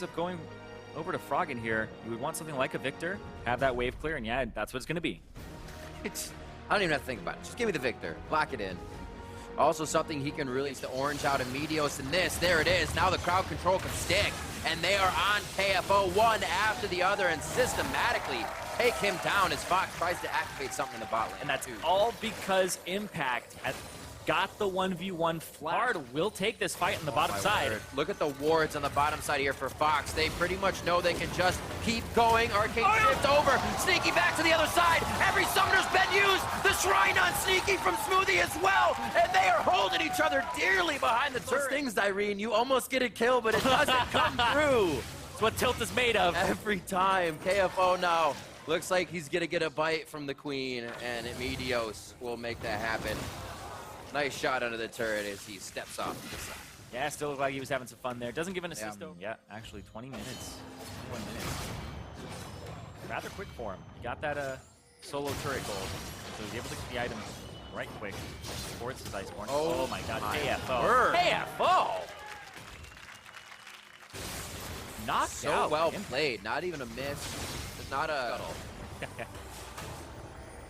Up going over to Froggen here, you would want something like a Victor, have that wave clear, and yeah, that's what it's going to be. I don't even have to think about it. Just give me the Victor. Lock it in. Also something he can release the orange out of Medios in this. There it is. Now the crowd control can stick. And they are on KFO one after the other and systematically take him down as Fox tries to activate something in the bot lane. And that's all because Impact has got the 1v1 flash. Hard will take this fight on the bottom side. Word. Look at the wards on the bottom side here for Fox. They pretty much know they can just keep going. Arcane shift over. Sneaky back to the other side. Every summoner's been used. The Shrine on Sneaky from Smoothie as well. And they are holding each other dearly behind the turret. Those things, Irene, you almost get a kill, but it doesn't come through. It's what Tilt is made of. Every time. KFO now. Looks like he's going to get a bite from the Queen, and Medios will make that happen. Nice shot under the turret as he steps off to the side. Yeah, still looked like he was having some fun there. Doesn't give an assist though. Yeah, actually 20 minutes. 21 minutes. Rather quick for him. He got that solo turret gold. So he's able to get the item right quick. Sports his Iceborne. Oh my god, KFO. KFO! Knocked out. So well played. Not even a miss. Not a...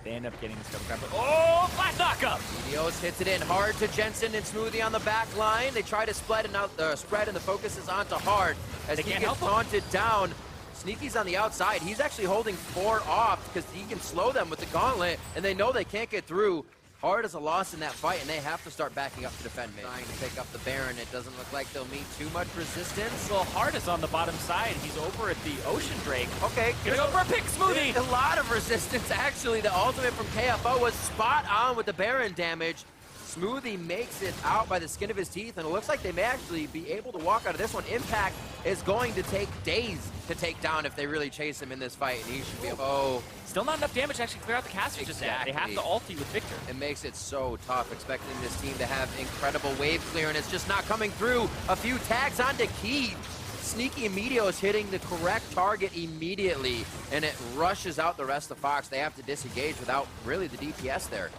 They end up getting this double grab. Oh, flat knockup! Medios hits it in hard to Jensen and Smoothie on the back line. They try to spread and the focus is onto Hard as he gets taunted down. Sneaky's on the outside. He's actually holding 4 off because he can slow them with the gauntlet, and they know they can't get through. Hard is a loss in that fight, and they have to start backing up to defend mid. Trying to pick up the Baron. It doesn't look like they'll meet too much resistance. Well, Hard is on the bottom side. He's over at the Ocean Drake. Okay. Gonna go for a pick, Smoothie! A lot of resistance, actually. The ultimate from KFO was spot on with the Baron damage. Smoothie makes it out by the skin of his teeth, and it looks like they may actually be able to walk out of this one. Impact is going to take days to take down if they really chase him in this fight, and he should be... Oh. Still not enough damage to actually clear out the caster just yet. They have to ulti with Victor. It makes it so tough, expecting this team to have incredible wave clear, and it's just not coming through. A few tags onto Key. Sneaky and Medios hitting the correct target immediately, and it rushes out the rest of Fox. They have to disengage without really the DPS there.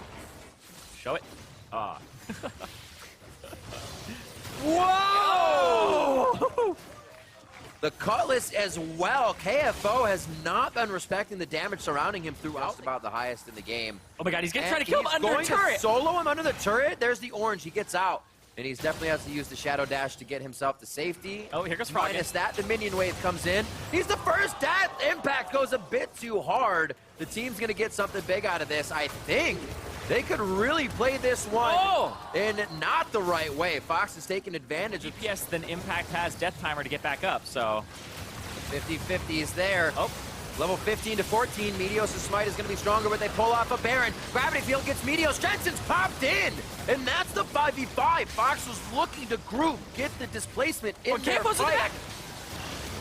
Show it. Ah. Whoa! The Cutlass as well. KFO has not been respecting the damage surrounding him throughout. Just about the highest in the game. Oh my god, he's trying to kill him under the turret. To solo him under the turret. There's the orange. He gets out. And he's definitely has to use the Shadow Dash to get himself to safety. Oh, here goes Froggen. Minus that, the minion wave comes in. He's the first death. Impact goes a bit too hard. The team's going to get something big out of this, I think. They could really play this one in not the right way. Fox is taking advantage of DPS, then Impact has Death Timer to get back up, so 50-50 is there. Oh, level 15 to 14. Medios' smite is going to be stronger, but they pull off a Baron. Gravity Field gets Medios. Jensen's popped in, and that's the 5v5. Fox was looking to group, get the displacement in their fight.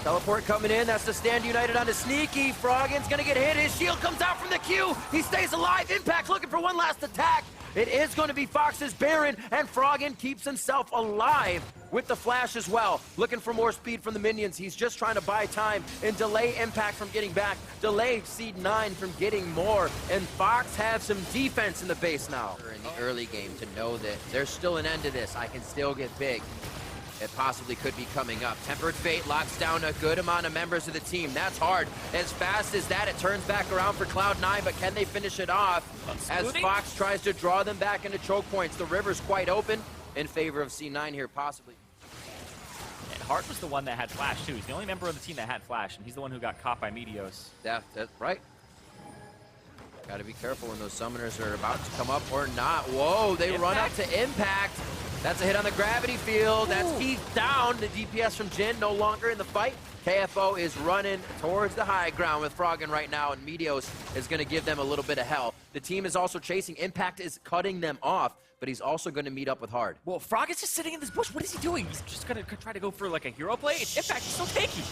Teleport coming in, that's the stand united onto Sneaky. Froggen's gonna get hit, his shield comes out from the Q. He stays alive, Impact looking for one last attack. It is gonna be Fox's Baron, and Froggen keeps himself alive with the flash as well. Looking for more speed from the minions. He's just trying to buy time and delay Impact from getting back, delay Seed9 from getting more, and Fox have some defense in the base now. In the early game to know that there's still an end to this. I can still get big. It possibly could be coming up. Tempered Fate locks down a good amount of members of the team. That's hard. As fast as that, it turns back around for Cloud9, but can they finish it off? As Fox tries to draw them back into choke points. The river's quite open in favor of C9 here, possibly. And Hart was the one that had Flash, too. He's the only member of the team that had Flash, and he's the one who got caught by Medios. Yeah, that's right. Gotta be careful when those summoners are about to come up or not. Whoa, they run up to Impact. That's a hit on the gravity field. That's Keith down. The DPS from Jin no longer in the fight. KFO is running towards the high ground with Froggen right now, and Medios is going to give them a little bit of hell. The team is also chasing. Impact is cutting them off, but he's also going to meet up with Hard. Well, Froggen's just sitting in this bush. What is he doing? He's just going to try to go for like a hero play? It's Impact. He's so tanky.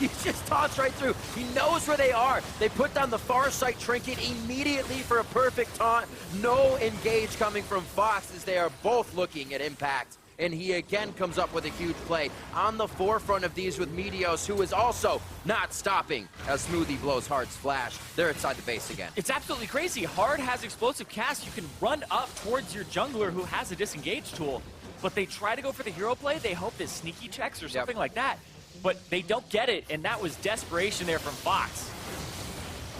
He just taunts right through. He knows where they are. They put down the far sight trinket immediately for a perfect taunt. No engage coming from Fox as they are both looking at Impact. And he again comes up with a huge play on the forefront of these with Medios, who is also not stopping as Smoothie blows Hard's flash. They're inside the base again. It's absolutely crazy. Hard has explosive cast. You can run up towards your jungler who has a disengage tool, but they try to go for the hero play. They hope that Sneaky checks or something like that. but they don't get it, and that was desperation there from Fox.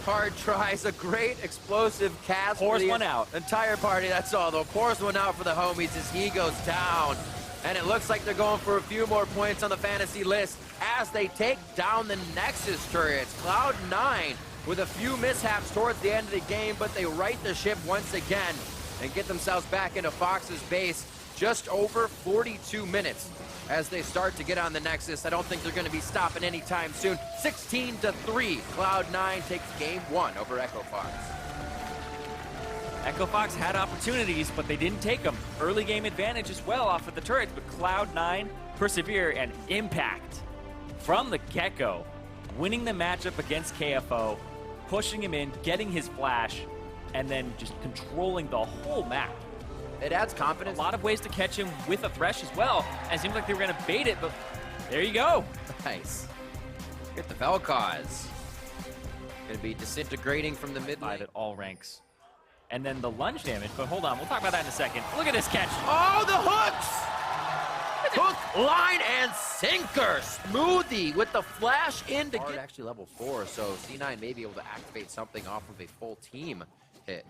Hard tries, a great explosive cast. Pours one out. Entire party, that's all though. Pours one out for the homies as he goes down. And it looks like they're going for a few more points on the fantasy list as they take down the Nexus turrets. Cloud9 with a few mishaps towards the end of the game, but they right the ship once again and get themselves back into Fox's base just over 42 minutes as they start to get on the Nexus. I don't think they're going to be stopping anytime soon. 16-3, Cloud9 takes game 1 over Echo Fox. Echo Fox had opportunities, but they didn't take them. Early game advantage as well off of the turrets, but Cloud9 persevere and impact from the get-go, winning the matchup against KFO, pushing him in, getting his flash, and then just controlling the whole map. It adds confidence. A lot of ways to catch him with a Thresh as well, and it seems like they were going to bait it, but there you go. Nice. Get the Vel'Koz. Going to be disintegrating from the mid lane. At all ranks. And then the lunge damage, but hold on, we'll talk about that in a second. Look at this catch. Oh, the hooks! Hook, line, and sinker. Smoothie with the flash in to get actually level 4, so C9 may be able to activate something off of a full team hit.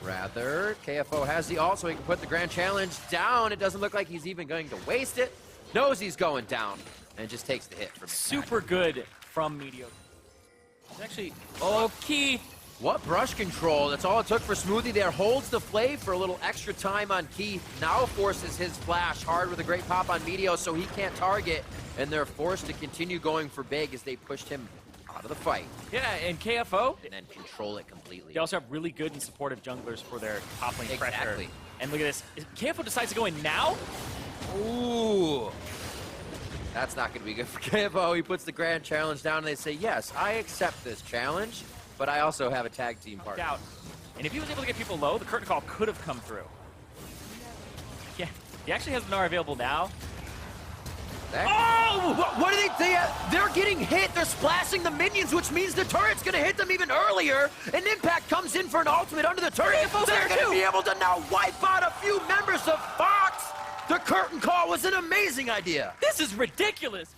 Rather, KFO has the ult so he can put the Grand Challenge down. It doesn't look like he's even going to waste it. Knows he's going down and just takes the hit from Impact. Super good from Meteor. It's actually, oh, Keith. What brush control. That's all it took for Smoothie there. Holds the play for a little extra time on Keith. Now forces his flash hard with a great pop on Meteor so he can't target. And they're forced to continue going for big as they pushed him out of the fight. Yeah, and KFO. And then control it completely. They also have really good and supportive junglers for their top lane pressure. Exactly. And look at this. KFO decides to go in now? Ooh. That's not going to be good for KFO. He puts the Grand Challenge down and they say, yes, I accept this challenge, but I also have a tag team partner. Out. And if he was able to get people low, the curtain call could have come through. Yeah, he actually has an R available now. Oh! What do they? They're getting hit. They're splashing the minions, which means the turret's going to hit them even earlier. And Impact comes in for an ultimate under the turret. They're going to be able to now wipe out a few members of Fox. The curtain call was an amazing idea. This is ridiculous.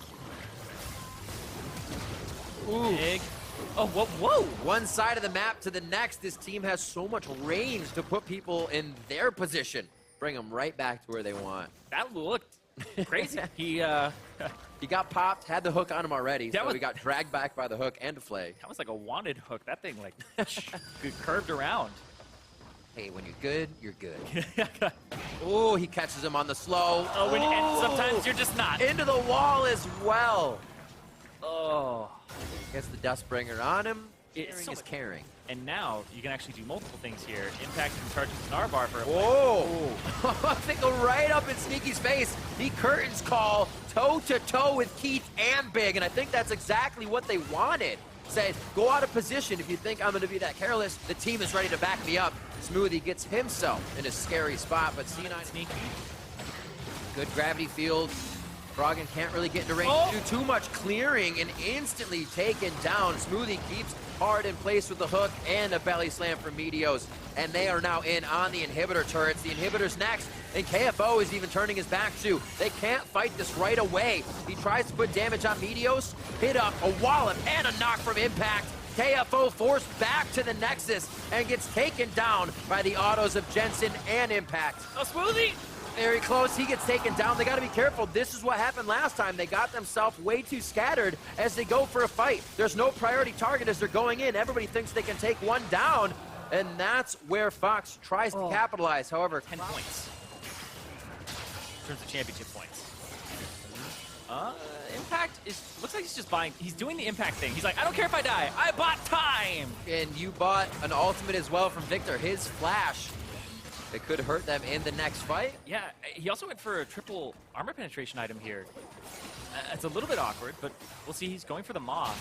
Ooh. Big. Oh, whoa. One side of the map to the next. This team has so much range to put people in their position. Bring them right back to where they want. That looked crazy. He got popped, had the hook on him already, so he he got dragged back by the hook and a flay. That was like a wanted hook. That thing like curved around. Hey, when you're good, you're good. Oh, he catches him on the slow. Oh, and sometimes you're just not. Into the wall as well. Oh. Gets the Dustbringer on him. It's Caring is caring. And now you can actually do multiple things here. Impact and charging Snarbar for a Whoa! They go right up in Sneaky's face. He curtains call toe-to-toe with Keith and Big, and I think that's exactly what they wanted. Said, go out of position if you think I'm going to be that careless. The team is ready to back me up. Smoothie gets himself in a scary spot, but C9 Sneaky. Good gravity field. Froggen can't really get into range to do too much clearing and instantly taken down. Smoothie keeps hard in place with the hook and a belly slam from Meteos. And they are now in on the inhibitor turrets. The inhibitor's next, and KFO is even turning his back too. They can't fight this right away. He tries to put damage on Meteos, hit up a wallop and a knock from Impact. KFO forced back to the Nexus and gets taken down by the autos of Jensen and Impact. Oh, Smoothie! Very close, he gets taken down. They gotta be careful. This is what happened last time. They got themselves way too scattered as they go for a fight. There's no priority target as they're going in. Everybody thinks they can take one down, and that's where Fox tries to capitalize. However, 10 points. In terms of championship points. Impact looks like he's just buying. He's doing the Impact thing. He's like, I don't care if I die. I bought time. And you bought an ultimate as well from Victor. His flash. It could hurt them in the next fight. Yeah, he also went for a triple armor penetration item here. It's a little bit awkward, but we'll see. He's going for the Maw.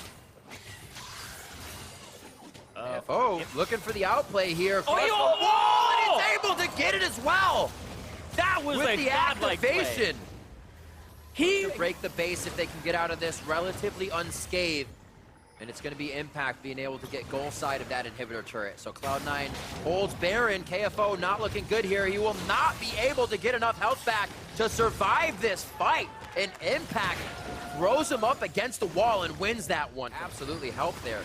Looking for the outplay here. Oh, and he's able to get it as well. That was with a the activation. He break the base if they can get out of this relatively unscathed. And it's going to be Impact being able to get goal side of that inhibitor turret. So Cloud9 holds Baron. KFO not looking good here. He will not be able to get enough health back to survive this fight. And Impact throws him up against the wall and wins that one. Absolutely helped there.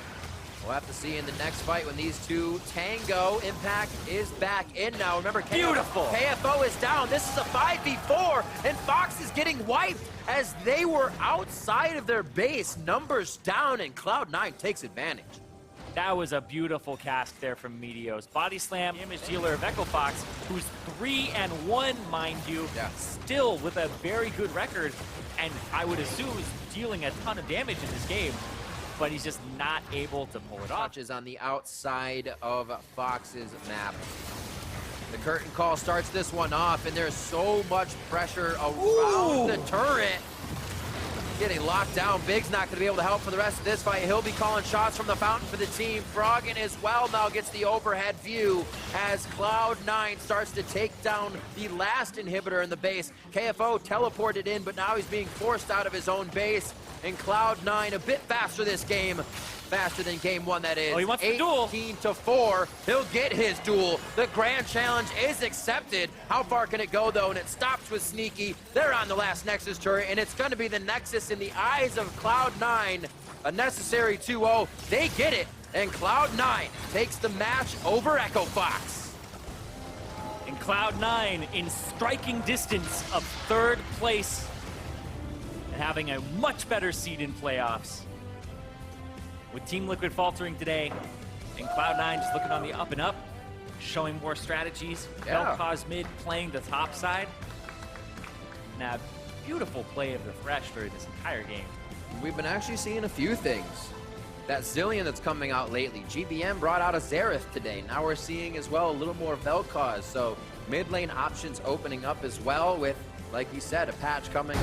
We'll have to see in the next fight when these two tango. Impact is back in now. Remember, beautiful. KFO is down. This is a 5v4, and Fox is getting wiped as they were outside of their base. Numbers down, and Cloud9 takes advantage. That was a beautiful cast there from Meteos. Body slam, damage dealer of Echo Fox, who's 3-1, mind you, still with a very good record, and I would assume is dealing a ton of damage in this game, but he's just not able to pull it off. Touches on the outside of Fox's map. The curtain call starts this one off, and there's so much pressure around the turret. Getting locked down. Big's not going to be able to help for the rest of this fight. He'll be calling shots from the fountain for the team. Froggen as well now gets the overhead view as Cloud9 starts to take down the last inhibitor in the base. KFO teleported in, but now he's being forced out of his own base. And Cloud9 a bit faster this game. Faster than game one, that is. Oh, he wants the duel. 18-4. He'll get his duel. The grand challenge is accepted. How far can it go, though? And it stops with Sneaky. They're on the last Nexus turret, and it's going to be the Nexus in the eyes of Cloud9. A necessary 2-0. They get it, and Cloud9 takes the match over Echo Fox. And Cloud9 in striking distance of third place and having a much better seed in playoffs. With Team Liquid faltering today, and Cloud9 just looking on the up and up, showing more strategies. Vel'Koz mid playing the top side. Now, beautiful play of the Thresh during this entire game. We've been actually seeing a few things. That Zillion that's coming out lately. GBM brought out a Xerath today. Now we're seeing as well a little more Vel'Koz. So mid lane options opening up as well with, like you said, a patch coming